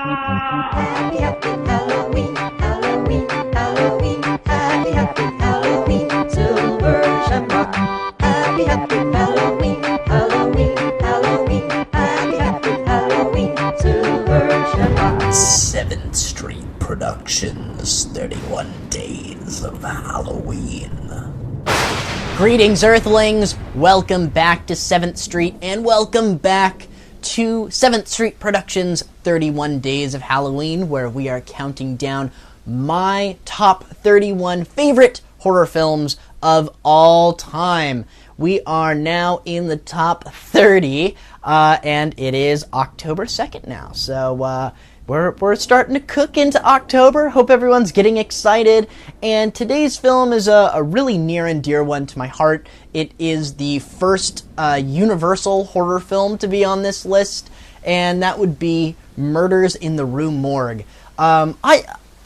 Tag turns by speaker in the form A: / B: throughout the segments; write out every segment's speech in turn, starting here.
A: Happy, happy Halloween, Halloween, Halloween. Happy, happy Halloween, Silver Shamrock. Happy, happy Halloween, Halloween, Halloween. Happy, happy Halloween, Silver Shamrock.
B: 7th Street Productions, 31 Days of Halloween.
C: Greetings, Earthlings! Welcome back to 7th Street, and welcome back to 7th Street Productions' 31 Days of Halloween, where we are counting down my top 31 favorite horror films of all time. We are now in the top 30, and it is October 2nd now, so we're starting to cook into October. Hope everyone's getting excited. And today's film is a really near and dear one to my heart. It is the first Universal horror film to be on this list, and that would be Murders in the Rue Morgue.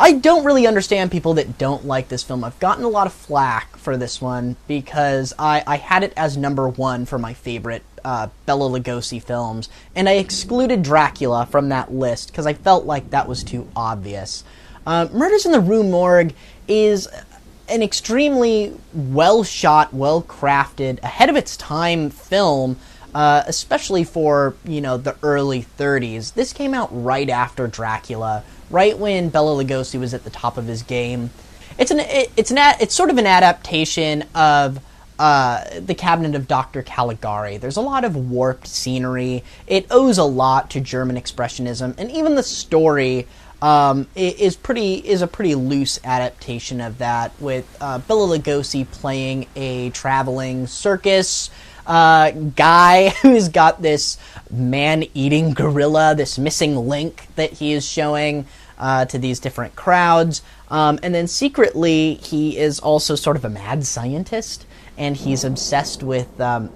C: I don't really understand people that don't like this film. I've gotten a lot of flack for this one because I had it as number one for my favorite Bela Lugosi films, and I excluded Dracula from that list because I felt like that was too obvious. Murders in the Rue Morgue is an extremely well-shot, well-crafted, ahead of its time film, especially for, the early 30s. This came out right after Dracula, right when Bela Lugosi was at the top of his game. It's sort of an adaptation of The Cabinet of Dr. Caligari. There's a lot of warped scenery. It owes a lot to German Expressionism, and even the story is a pretty loose adaptation of that, with Bela Lugosi playing a traveling circus guy who's got this man-eating gorilla, this missing link that he is showing to these different crowds. And then secretly, he is also sort of a mad scientist, and he's obsessed with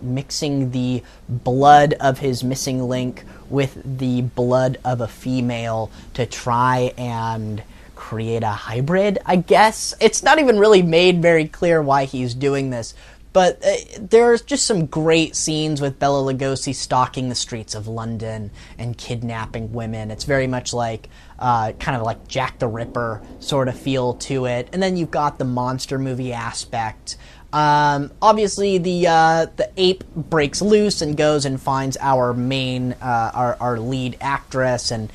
C: mixing the blood of his missing link with the blood of a female to try and create a hybrid, I guess. It's not even really made very clear why he's doing this, but there's just some great scenes with Bela Lugosi stalking the streets of London and kidnapping women. It's very much like, kind of like Jack the Ripper sort of feel to it. And then you've got the monster movie aspect. Obviously, the ape breaks loose and goes and finds our main, our lead actress and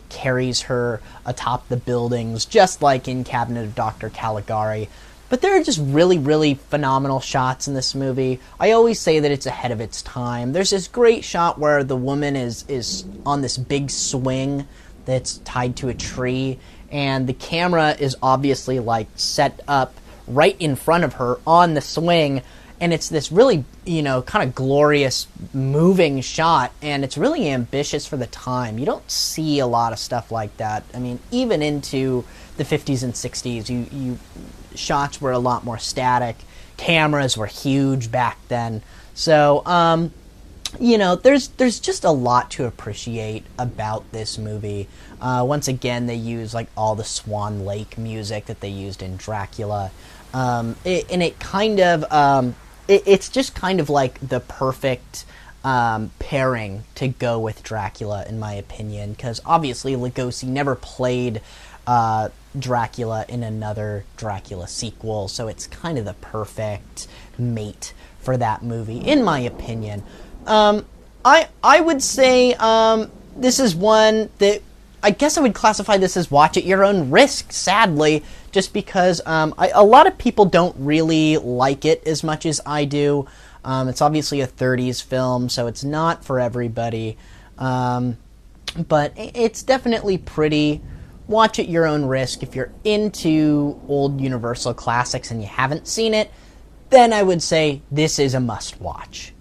C: carries her atop the buildings, just like in Cabinet of Dr. Caligari. But there are just really, really phenomenal shots in this movie. I always say that it's ahead of its time. There's this great shot where the woman is on this big swing that's tied to a tree, and the camera is obviously set up right in front of her on the swing, and it's this really, kind of glorious moving shot, and it's really ambitious for the time. You don't see a lot of stuff like that. I mean, even into the 50s and 60s, shots were a lot more static. Cameras were huge back then. So, there's just a lot to appreciate about this movie. Once again, they use all the Swan Lake music that they used in Dracula. It's just kind of like the perfect pairing to go with Dracula, in my opinion, because obviously Lugosi never played Dracula in another Dracula sequel, so it's kind of the perfect mate for that movie, in my opinion. I would say this is one that I guess I would classify this as watch at your own risk, sadly, just because a lot of people don't really like it as much as I do. It's obviously a 30s film, so it's not for everybody, but it's definitely pretty. Watch at your own risk. If you're into old Universal classics and you haven't seen it, then I would say this is a must-watch.